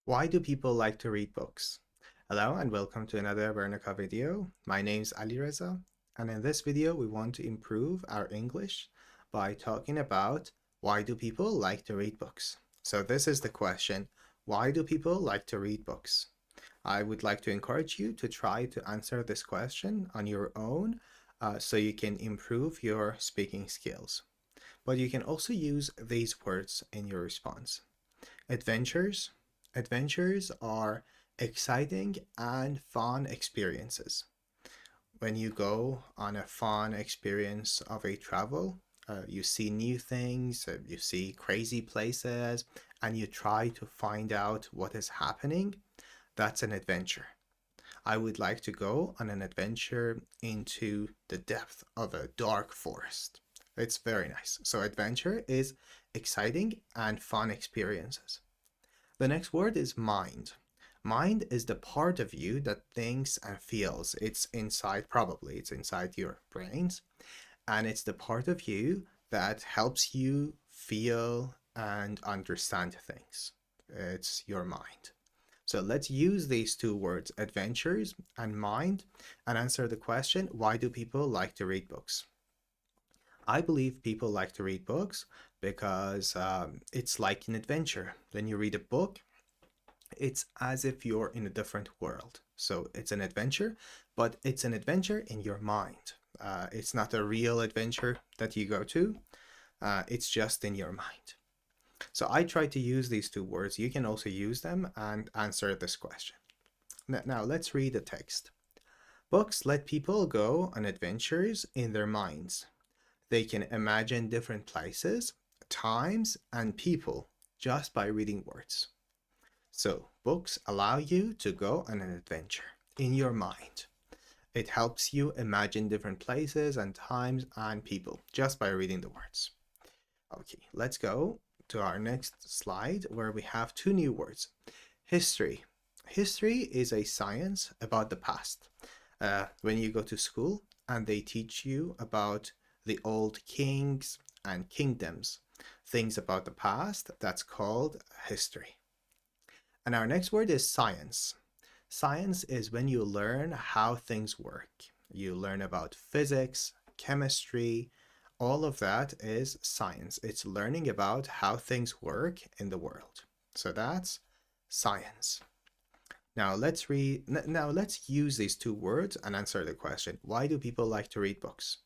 Why do people like to read books? Hello and welcome to another Vernica video. My name's Ali Reza, and in this video we want to improve our English by talking about why do people like to read books? So this is the question, why do people like to read books? I would like to encourage you to try to answer this question on your own so you can improve your speaking skills. But you can also use these words in your response. Adventures. Adventures are exciting and fun experiences. When you go on a fun experience of a travel, you see new things, you see crazy places, and you try to find out what is happening. That's an adventure. I would like to go on an adventure into the depth of a dark forest. It's very nice. So, adventure is exciting and fun experiences. The next word is mind. Mind is the part of you that thinks and feels. It's inside, probably, it's inside your brains. And it's the part of you that helps you feel and understand things. It's your mind. So let's use these two words, adventures and mind, and answer the question, why do people like to read books? I believe people like to read books because it's like an adventure. When you read a book, it's as if you're in a different world. So it's an adventure, but it's an adventure in your mind. It's not a real adventure that you go to, it's just in your mind. So I try to use these two words. You can also use them and answer this question. Now let's read the text. Books let people go on adventures in their minds. They can imagine different places, times, and people just by reading words. So, books allow you to go on an adventure in your mind. It helps you imagine different places and times and people just by reading the words. Okay, let's go to our next slide where we have two new words. History. History is a science about the past. When you go to school and they teach you about the old kings and kingdoms, things about the past, that's called history. And our next word is science. Science is when you learn how things work. You learn about physics, chemistry, all of that is science. It's learning about how things work in the world. So that's science. Now let's use these two words and answer the question. Why do people like to read books?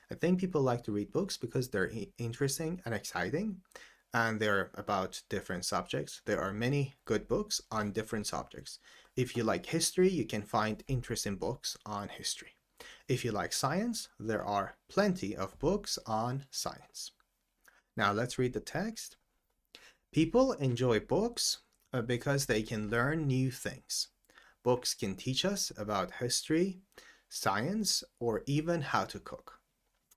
I think people like to read books because they're interesting and exciting and they're about different subjects. There are many good books on different subjects. If you like history, you can find interesting books on history. If you like science, there are plenty of books on science. Now let's read the text. People enjoy books because they can learn new things. Books can teach us about history, science, or even how to cook.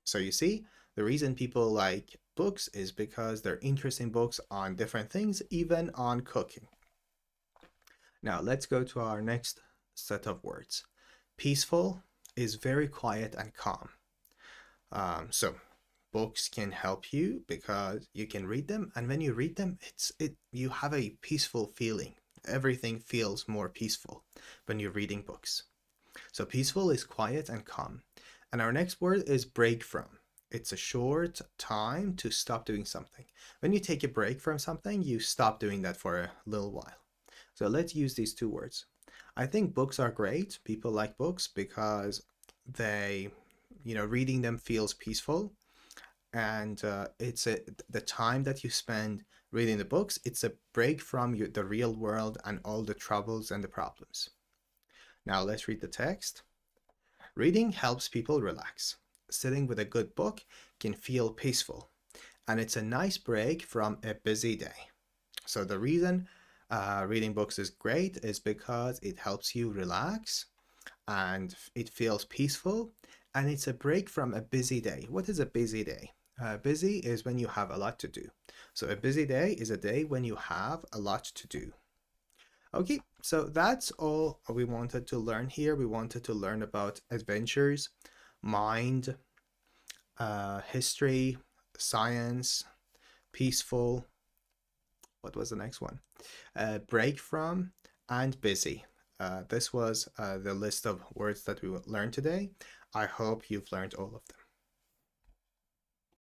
So you see, the reason people like books is because they're interesting books on different things, even on cooking. Now let's go to our next set of words. Peaceful is very quiet and calm. So books can help you because you can read them, and when you read them, you have a peaceful feeling. Everything feels more peaceful when you're reading books. So peaceful is quiet and calm. And our next word is break from. It's a short time to stop doing something. When you take a break from something, you stop doing that for a little while. So let's use these two words. I think books are great. People like books because they, reading them feels peaceful. And the time that you spend reading the books, it's a break from the real world and all the troubles and the problems. Now let's read the text. Reading helps people relax. Sitting with a good book can feel peaceful, and it's a nice break from a busy day. So, the reason reading books is great is because it helps you relax and it feels peaceful, and it's a break from a busy day. What is a busy day? Busy is when you have a lot to do. So, a busy day is a day when you have a lot to do. Okay, so that's all we wanted to learn here. We wanted to learn about adventures, mind, history, science, peaceful, what was the next one? Break from and busy. This was the list of words that we learned today. I hope you've learned all of them.